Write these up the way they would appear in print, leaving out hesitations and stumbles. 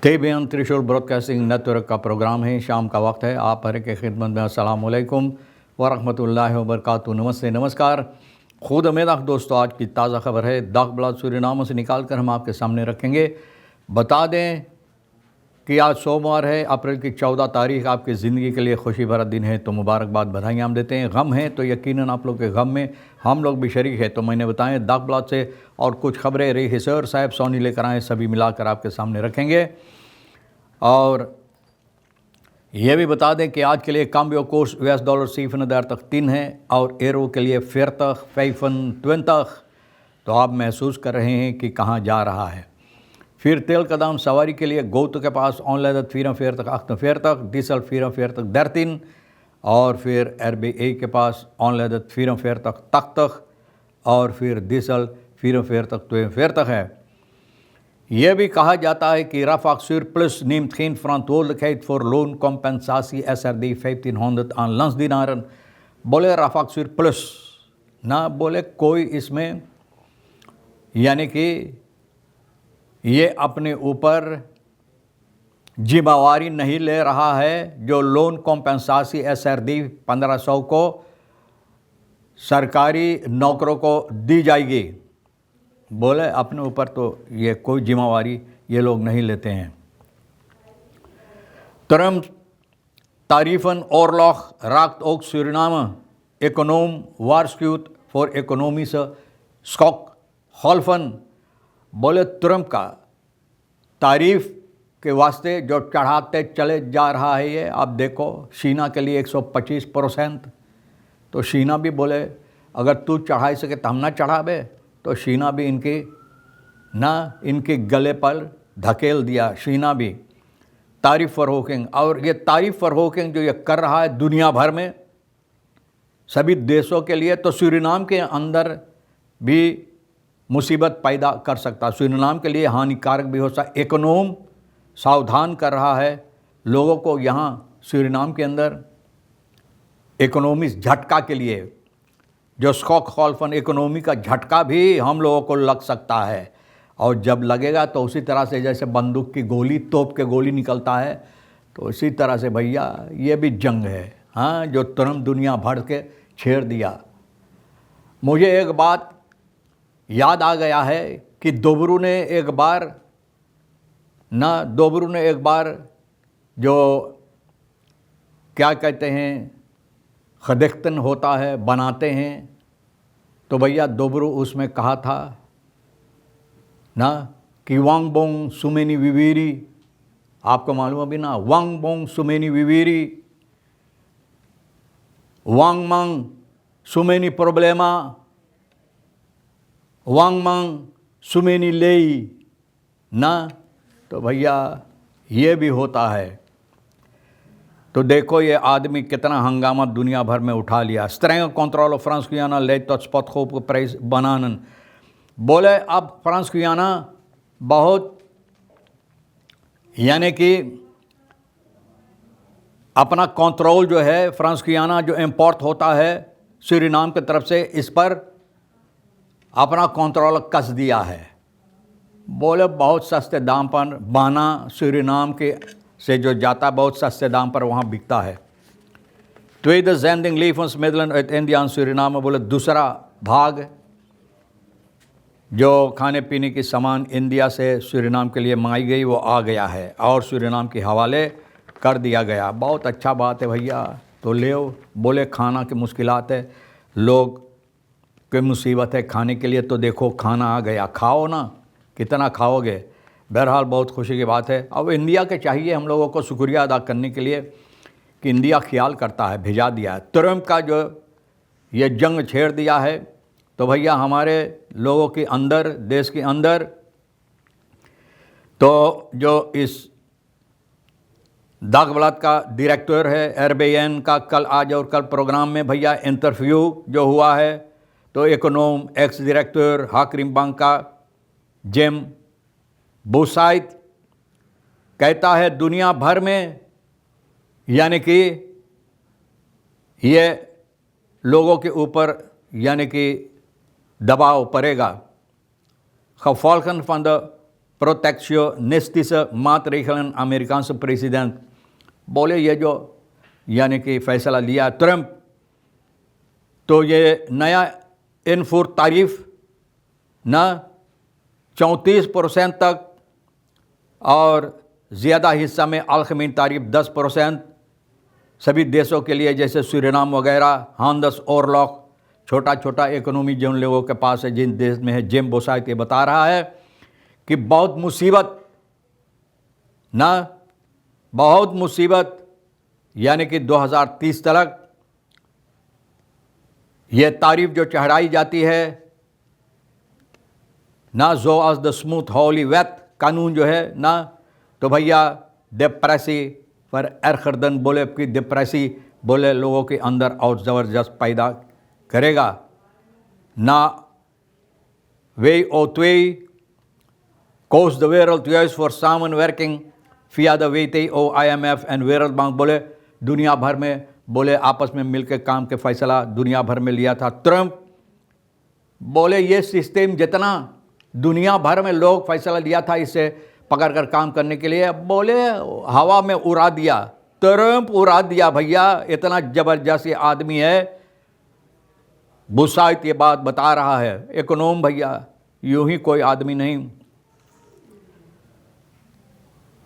तेबियन त्रिशूल broadcasting network का programme है। शाम का वक्त है। आप हर के खिदमत में अस्सलाम वालेकुम व रहमतुल्लाहि व बरकातुहू। नमस्ते, नमस्कार। खुद मेदाख दोस्तों, आज की ताज़ा खबर है। दाग ब्लाद सूरीनाम से निकाल कर हम आपके सामने रखेंगे। बता दें कि आज सोमवार है, अप्रैल की 14 तारीख। आपकी ज़िंदगी के लिए खुशी भरा दिन है, तो मुबारकबाद, बधाइयाँ हम देते हैं। गम है तो यकीनन आप लोग के गम में हम लोग भी शरीक है। तो मैंने बताएं दाग ब्लाद से और कुछ खबरें रे हिसर साहब सोनी लेकर आए, सभी मिलाकर आपके सामने रखेंगे। और यह भी बता दें कि आज के लिए काम्बियो कोर्स US डॉलर 7 है और एरो के लिए 40 तो आप महसूस कर रहे हैं कि कहाँ जा रहा है। फिर तेल कदम सवारी के लिए गोत के पास ऑनलाइन 44 डीजल 44 और फिर RBA के पास ऑनलाइन 44 और फिर डीजल 44 है। यह भी कहा जाता है कि Rafaqsur plus neemt geen verantwoordelijkheid voor looncompensatie SRD 1500 aan landsdienaren। बोले Rafaqsur plus, ना बोले कोई इसमें, यानी कि ये अपने ऊपर जिम्मेवारी नहीं ले रहा है। जो लोन कॉम्पेंसासी SRD 1500 को सरकारी नौकरों को दी जाएगी, बोले अपने ऊपर तो ये कोई जिम्मेवारी ये लोग नहीं लेते हैं। Trump तारीफन oorlog raakt ook Suriname। Econoom waarschuwt voor economische schokgolven। बोले ट्रंप का तारीफ के वास्ते जो चढ़ाते चले जा रहा है ये। आप देखो शीना के लिए 125%, तो शीना भी बोले अगर तू चढ़ा सके तो हम ना चढ़ावे, तो शीना भी इनके गले पर धकेल दिया। शीना भी तारीफ फरहोकिंग, और ये तारीफ फरहोकिंग जो ये कर रहा है दुनिया भर में सभी देशों के लिए, तो सूरीनाम के अंदर भी मुसीबत पैदा कर सकता, सूरीनाम के लिए हानिकारक भी हो सकता। इकोनॉम सावधान कर रहा है लोगों को। यहाँ सूरीनाम के अंदर इकोनॉमिक झटका के लिए जो स्कॉकहॉल्फन इकोनॉमी का झटका भी हम लोगों को लग सकता है। और जब लगेगा तो उसी तरह से जैसे बंदूक की गोली, तोप के गोली निकलता है, तो इसी तरह से भैया ये भी जंग है। हाँ, जो तुरंत दुनिया भर के छेड़ दिया। मुझे एक बात याद आ गया है कि दोबरू ने एक बार जो क्या कहते हैं खदिख्तन होता है, बनाते हैं, तो भैया दोबरू उसमें कहा था ना कि वांग बोंग सुमेनी विवीरी। आपको मालूम अभी ना, वांग बोंग सुमेनी विवीरी, वांग मंग सुमेनी प्रॉब्लेमा, वांग मंग सुमेनी लेई ना। तो भैया ये भी होता है। तो देखो ये आदमी कितना हंगामा दुनिया भर में उठा लिया। String control of France Guyana ले तो स्पॉट खोप को प्राइस बनानन। बोले अब फ्रांस गुयाना बहुत, यानी कि अपना कंट्रोल जो है फ्रांस गुयाना जो इंपोर्ट होता है सूरीनाम की तरफ से, इस पर अपना कंट्रोल कस दिया है। बोले बहुत सस्ते दाम पर बाना सूरीनाम के से जो जाता, बहुत सस्ते दाम पर वहाँ बिकता है। ट्वेद जैंडिंग लीफन्स मिडलन एट इंडियन सूरीनाम। बोले दूसरा भाग जो खाने पीने की सामान इंडिया से सूरीनाम के लिए मंगाई गई वो आ गया है और सूरीनाम के हवाले कर दिया गया। बहुत अच्छा बात है भैया, तो ले। बोले खाना की मुश्किलात है, लोग की मुसीबत है खाने के लिए, तो देखो खाना आ गया, खाओ ना, कितना खाओगे। बहरहाल बहुत खुशी की बात है। अब इंडिया के चाहिए हम लोगों को शुक्रिया अदा करने के लिए कि इंडिया ख्याल करता है, भेजा दिया है। ट्रंप का जो ये जंग छेड़ दिया है, तो भैया हमारे लोगों के अंदर, देश के अंदर, तो जो इस दाग ब्लाद का डायरेक्टर है RBN का, कल आज और कल प्रोग्राम में भैया इंटरव्यू जो हुआ है, तो इकोनॉम एक्स डायरेक्टर हाकिम बैंक का जेम बोसाइट कहता है दुनिया भर में, यानी कि ये लोगों के ऊपर यानी कि दबाव पड़ेगा। Gevolgen van de प्रोटेक्शनिस्टिसche मातरेगelen अमेरिकानसे प्रेसिडेंट बोले ये जो यानी कि फैसला लिया ट्रंप, तो ये नया इनफूर तारीफ न 34% तक और ज़्यादा हिस्सा में अलखमीन तारीफ 10% सभी देशों के लिए, जैसे सूरीनाम वगैरह, हांदस ओरलॉक, छोटा छोटा इकोनॉमी जिन लोगों के पास है, जिन देश में है। जेम बोसाइट ये बता रहा है कि बहुत मुसीबत यानी कि 2030 तक ये तारीफ जो चढ़ाई जाती है ना, जो आज द स्मूथ हॉली वेथ कानून जो है ना, तो भैया डिप्रेसी पर एरखर्दन बोले कि डिप्रेसी बोले लोगों के अंदर और ज़बरदस्त पैदा करेगा ना। वे ओत्वे कोस द wereld juist voor samenwerking via de WTO, IMF and world bank बोले दुनिया भर में बोले आपस में मिलकर काम के फैसला दुनिया भर में लिया था ट्रंप। बोले ये सिस्टम जितना दुनिया भर में लोग फैसला लिया था इसे पकड़ कर काम करने के लिए, बोले हवा में उड़ा दिया, ट्रंप उड़ा दिया भैया। इतना ज़बरदस्त ये आदमी है। बुसाइट ये बात बता रहा है, इकोनॉम भैया, यूं ही कोई आदमी नहीं।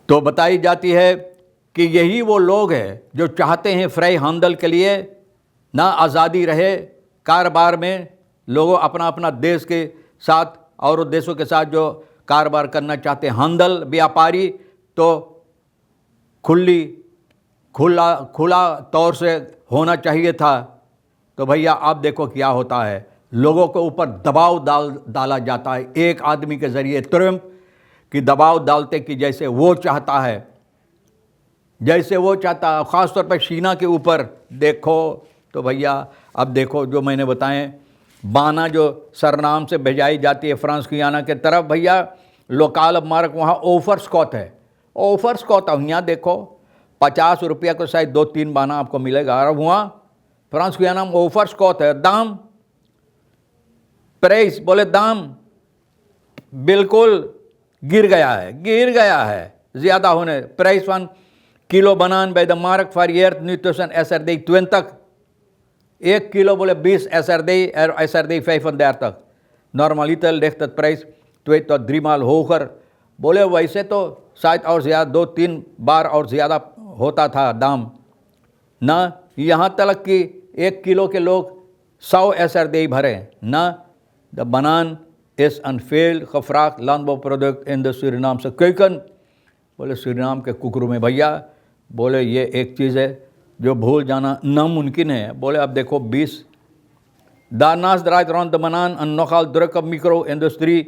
तो बताई जाती है कि यही वो लोग हैं जो चाहते हैं फ्री हैंडल के लिए ना, आज़ादी रहे कारोबार में, लोगों अपना अपना देश के साथ और देशों के साथ जो कारोबार करना चाहते हैं, हैंडल व्यापारी तो खुला तौर से होना चाहिए था। तो भैया आप देखो क्या होता है, लोगों के ऊपर दबाव डाला जाता है एक आदमी के ज़रिए, ट्रंप की दबाव डालते कि जैसे वो चाहता है, ख़ासतौर पर चीना के ऊपर देखो। तो भैया अब देखो जो मैंने बताएं, बाना जो सरनाम से भेजाई जाती है फ्रांस गुयाना के तरफ, भैया लोकल मार्क वहाँ ओफरस्कॉट है, ओफरस्कॉट यहाँ देखो 50 रुपया को शायद 2-3 बाना आपको मिलेगा। और वहाँ फ्रांस गुयाना में ओफरस्कॉट है, दाम प्राइस बोले दाम बिल्कुल गिर गया है ज़्यादा होने। प्राइस 1 किलो बनान by the mark for year 1920 तक 1 किलो बोले 20 SRD 500 तक नॉर्मलिटल देखते प्राइस तो द्रिमाल होकर बोले वैसे तो शायद और ज़्यादा 2-3 बार और ज़्यादा होता था दाम ना। यहाँ तक कि 1 किलो के लोग 100 SRD भरे ना। द बनान इस अनफेल्ड खफराक लैंडबो प्रोडक्ट इन द सूरीनाम से कैकन, बोले सूरीनाम के कुकरू में भैया, बोले ये एक चीज़ है जो भूल जाना नामुमकिन है। बोले अब देखो 20 daarnaast draait rond de banaan een nogal drukke micro-industrie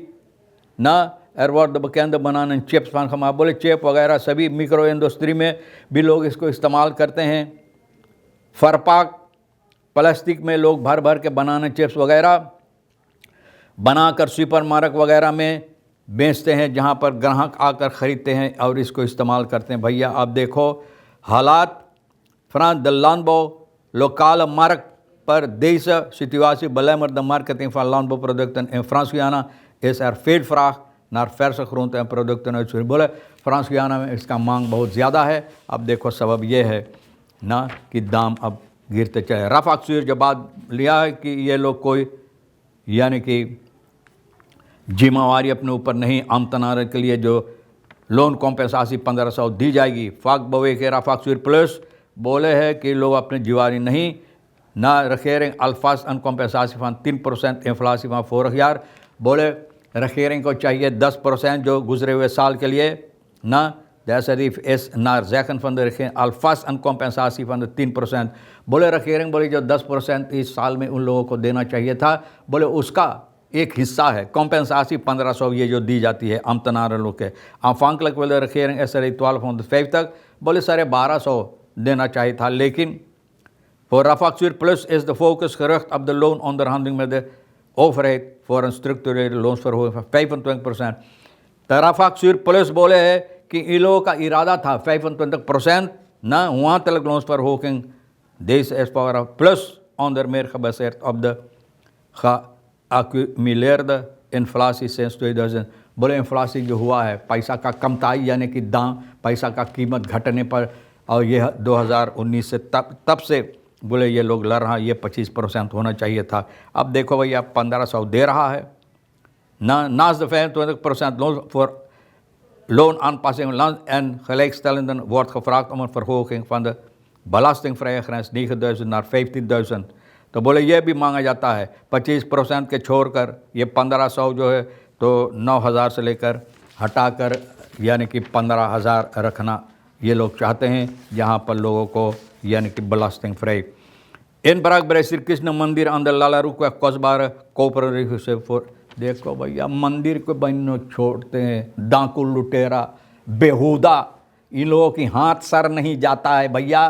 ना, एरवर्ड द bekende बनान एंड चिप्स फान खमा, बोले चिप वगैरह सभी मिक्रो इंडस्ट्री में भी लोग इसको इस्तेमाल करते हैं। फरपाक प्लास्टिक में लोग भर भर के बनाना चिप्स वगैरह बनाकर सुपरमार्केट वगैरह में बेचते हैं, जहां पर ग्राहक आकर ख़रीदते हैं और इसको इस्तेमाल करते हैं। भैया आप देखो हालात फ्रांस द लैंडबो लोकल मार्क पर deze situatie belemmert de marketing van landbouwproducten in Frans-Guyana is veel vraag naar verse groenten en producten uit Suriname। बोले फ्रांस गुयाना में इसका मांग बहुत ज़्यादा है। अब देखो सबब ये है ना कि दाम अब गिरते चले। रफ़ा सूर जब बात लिया है कि ये लोग कोई यानी कि जिम्मेवारी अपने ऊपर नहीं, आमतनार के लिए जो लोन कॉम्पेंसासी 1500 दी जाएगी। फाक बवे के रफ़ा सूर प्लस बोले है कि लोग अपने जिम्मेवारी नहीं ना regering alvast een compensatie van 10% inflatie van vorig jaar। बोले regering को चाहिए 10% जो गुजरे हुए साल के लिए ना। Daarschrift is naar zeggen van de regering alvast een compensatie van de 10%। बोले regering बोले जो 10% इस साल में उन लोगों को देना चाहिए था, बोले उसका एक हिस्सा है कॉम्पेंसासी 1500 ये जो दी जाती है ambtenaren लोग के। aanvankelijk wilde de regering SRD 1250, बोले 1250 देना चाहिए था, लेकिन voor Rafaksuur Plus is de focus gericht op de loononderhandeling met de overheid voor een structurele loonsverhoging van 25%। तो Rafaksuur Plus बोले है कि इन लोगों का इरादा था 25% ना, वहाँ तक loonsverhoging deze is voor plus onder meer gebaseerd op de geaccumuleerde inflatie sinds 2000। बोले इन्फ्लासी जो हुआ है, पैसा का कमताई यानी कि दाम, पैसा का कीमत घटने पर, और ये 2019 से तब से बोले ये लोग लड़ रहा, ये 25% होना चाहिए था। अब देखो भैया 1500 दे रहा है ना, naast de 25% loon aanpassing land en gelijkstellingen wordt gevraagd om een verhoging van de belastingvrije grens 9.000 naar 15.000। तो बोले ये भी मांगा जाता है 25% के छोड़कर ये 1500 जो है तो 9000 से लेकर हटाकर यानी कि 15,000 रखना ये लोग चाहते हैं, जहाँ पर लोगों को यानी कि belasting vrij। In Braak bij Shri Krishna मंदिर अंदर लाला रुक कस्बार कोपर से देखो भैया मंदिर को बनो छोड़ते हैं, डाकू लुटेरा बेहुदा, इन लोगों की हाथ सर नहीं जाता है भैया।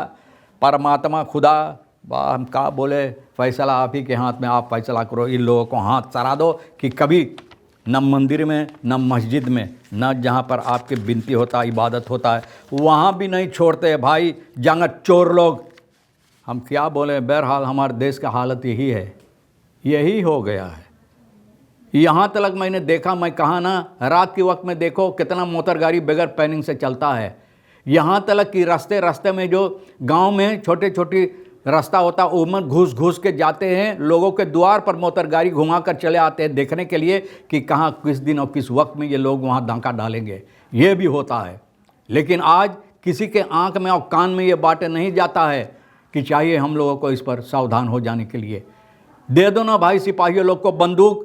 परमात्मा खुदा वाह हम का बोले, फैसला आप ही के हाथ में, आप फैसला करो, इन लोगों को हाथ सरा दो कि कभी न मंदिर में न मस्जिद में न जहाँ पर आपकी विनती होता है, इबादत होता है, वहाँ भी नहीं छोड़ते भाई जंगत चोर लोग। हम क्या बोले, बहरहाल हमारे देश का हालत यही है, यही हो गया है। यहाँ तक मैंने देखा, मैं कहा ना, रात के वक्त में देखो कितना मोटर गाड़ी बगैर पैनिंग से चलता है। यहाँ तक कि रास्ते में जो गांव में छोटे छोटी रास्ता होता है उनमें घुस के जाते हैं, लोगों के द्वार पर मोटर गाड़ी घुमा कर चले आते हैं देखने के लिए कि कहाँ किस दिन और किस वक्त में ये लोग वहाँ डाका डालेंगे, ये भी होता है। लेकिन आज किसी के आँख में और कान में ये बातें नहीं जाता है कि चाहिए हम लोगों को इस पर सावधान हो जाने के लिए। दे दो ना भाई सिपाहियों लोग को बंदूक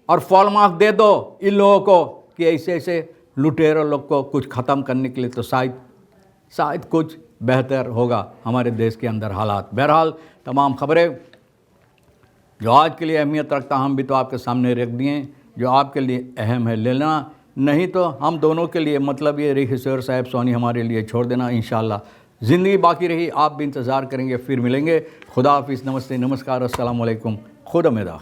और फॉल मार्क दे दो इन लोगों को कि ऐसे ऐसे लुटेरों लोग को कुछ ख़त्म करने के लिए, तो शायद कुछ बेहतर होगा हमारे देश के अंदर हालात। बहरहाल तमाम खबरें जो आज के लिए अहमियत रखता हम भी तो आपके सामने रख दिए, जो आपके लिए अहम है लेना, नहीं तो हम दोनों के लिए, मतलब ये रिखसर साहब सोनी हमारे लिए छोड़ देना। इंशाल्लाह ज़िंदगी बाकी रही, आप भी इंतज़ार करेंगे, फिर मिलेंगे। खुदा हाफिज़, नमस्ते, नमस्कार, अस्सलाम वालेकुम, खुदा मेदा।